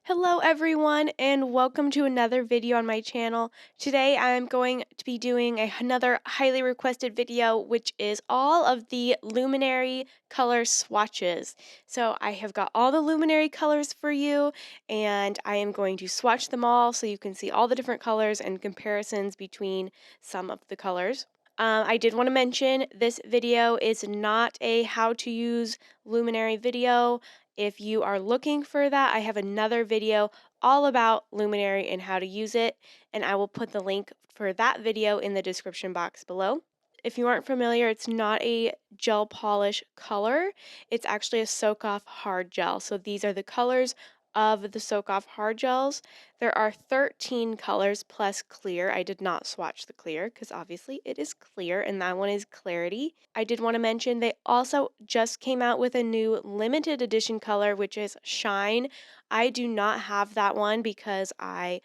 Hello everyone and welcome to another video on my channel. Today I'm going to be doing another highly requested video which is all of the Luminary color swatches. So I have got all the Luminary colors for you and I am going to swatch them all so you can see all the different colors and comparisons between some of the colors. I did want to mention this video is not a how to use Luminary video. If you are looking for that, I have another video all about Luminary and how to use it, and I will put the link for that video in the description box below. If you aren't familiar, it's not a gel polish color. It's actually a soak off hard gel. So these are the colors of the soak off hard gels. There are 13 colors plus clear. I did not swatch the clear because obviously it is clear and that one is clarity. I did want to mention they also just came out with a new limited edition color which is shine. I do not have that one because I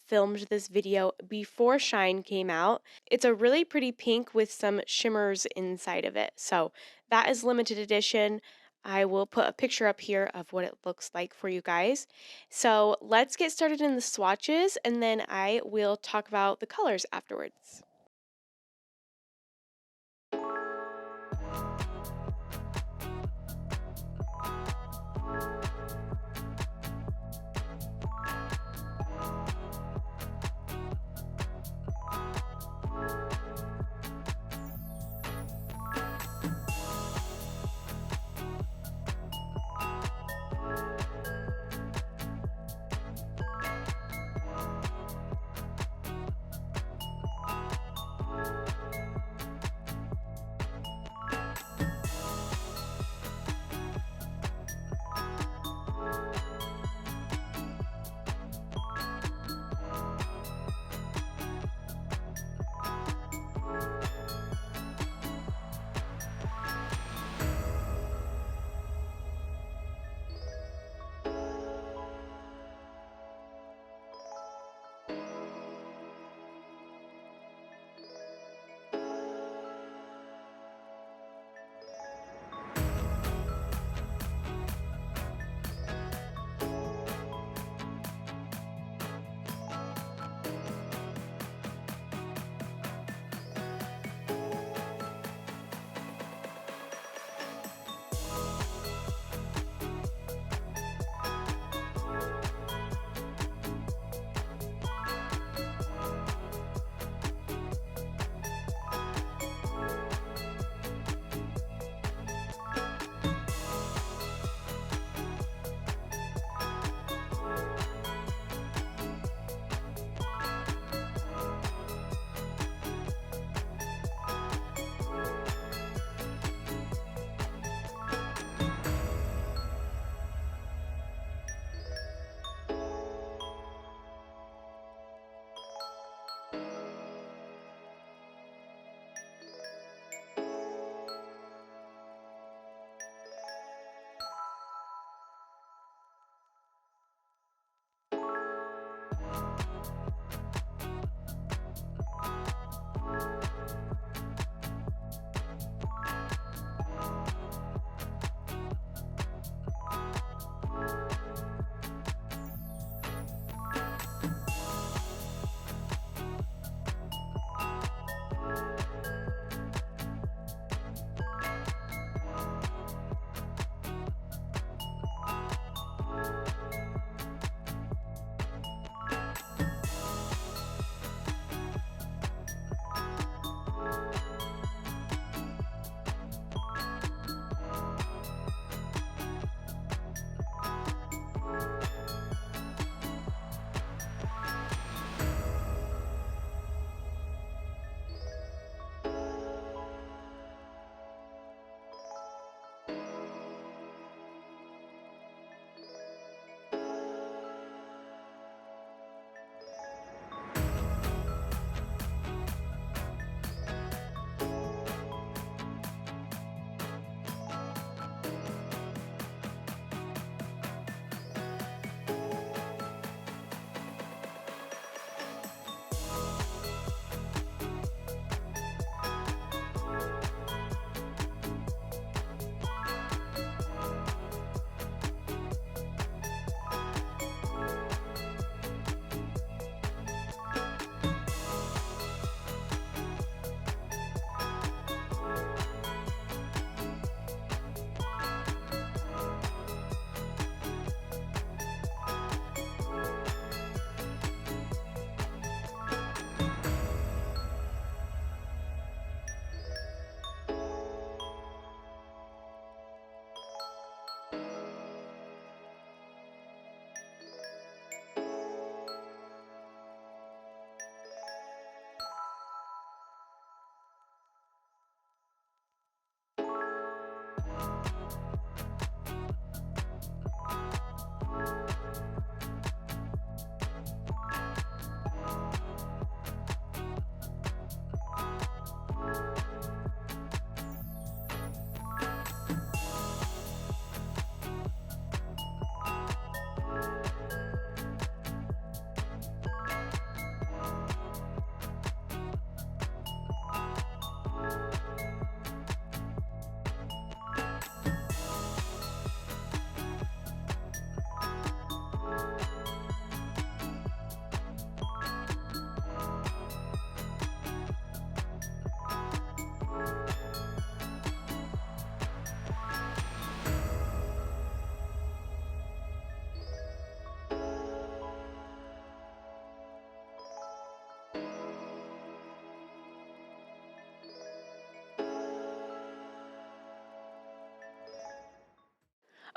filmed this video before shine came out. It's a really pretty pink with some shimmers inside of it. So that is limited edition. I will put a picture up here of what it looks like for you guys. So let's get started in the swatches and then I will talk about the colors afterwards.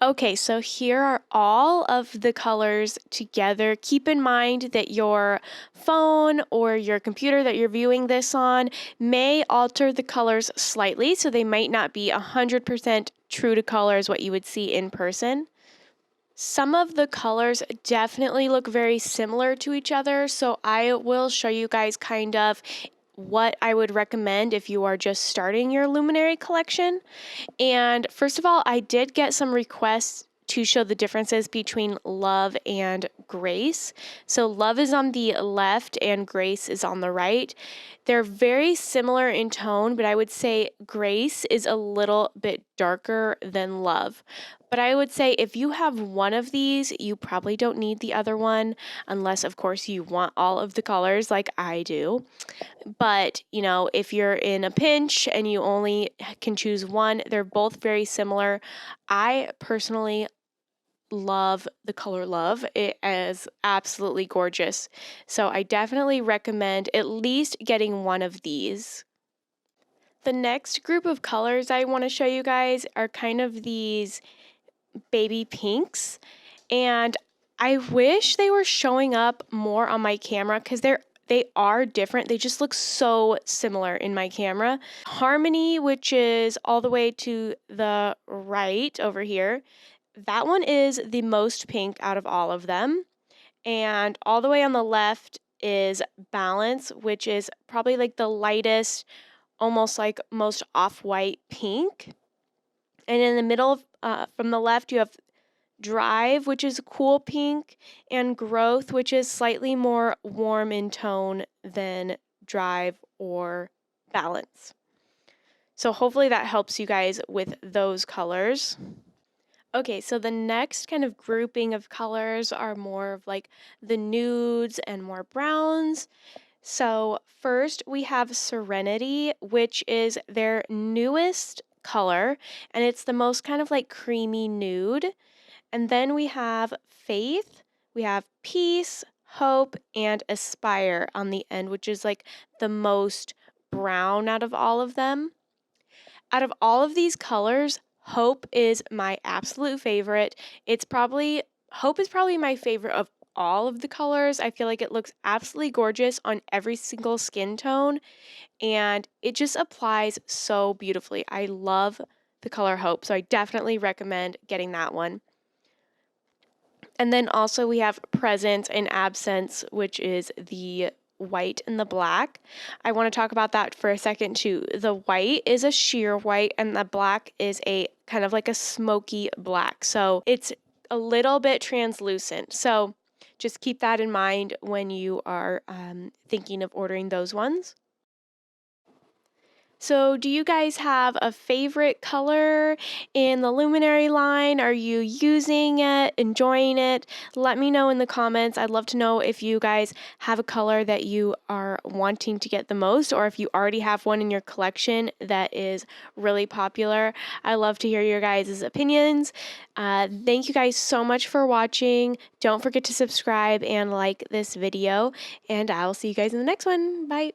Okay, so here are all of the colors together. Keep in mind that your phone or your computer that you're viewing this on may alter the colors slightly, so they might not be 100% true to color as what you would see in person. Some of the colors definitely look very similar to each other, so I will show you guys kind of what I would recommend if you are just starting your Luminary collection. And first of all, I did get some requests to show the differences between Love and Grace. So Love is on the left and Grace is on the right. They're very similar in tone, but I would say Grace is a little bit darker than Love. But I would say if you have one of these, you probably don't need the other one, unless, of course, you want all of the colors like I do. But, you know, if you're in a pinch and you only can choose one, they're both very similar. I personally love the color Love. It is absolutely gorgeous. So I definitely recommend at least getting one of these. The next group of colors I want to show you guys are kind of these baby pinks. And I wish they were showing up more on my camera because they are different. They just look so similar in my camera. Harmony, which is all the way to the right over here, that one is the most pink out of all of them. And all the way on the left is Balance, which is probably like the lightest, almost like most off-white pink. And in the middle, from the left, you have Drive, which is a cool pink, and Growth, which is slightly more warm in tone than Drive or Balance. So hopefully that helps you guys with those colors. Okay, so the next kind of grouping of colors are more of like the nudes and more browns. So first we have Serenity, which is their newest color, and it's the most kind of like creamy nude. And then we have Faith, we have Peace, Hope, and Aspire on the end, which is like the most brown out of all of them. Out of all of these colors, Hope is my absolute favorite. Hope is probably my favorite of all of the colors. I feel like it looks absolutely gorgeous on every single skin tone, and it just applies so beautifully. I love the color Hope, so I definitely recommend getting that one. And then also we have Present and Absence, which is the white and the black. I want to talk about that for a second too. The white is a sheer white and the black is a kind of like a smoky black. So it's a little bit translucent. So just keep that in mind when you are thinking of ordering those ones. So do you guys have a favorite color in the Luminary line? Are you using it, enjoying it? Let me know in the comments. I'd love to know if you guys have a color that you are wanting to get the most, or if you already have one in your collection that is really popular. I love to hear your guys' opinions. Thank you guys so much for watching. Don't forget to subscribe and like this video, and I'll see you guys in the next one. Bye.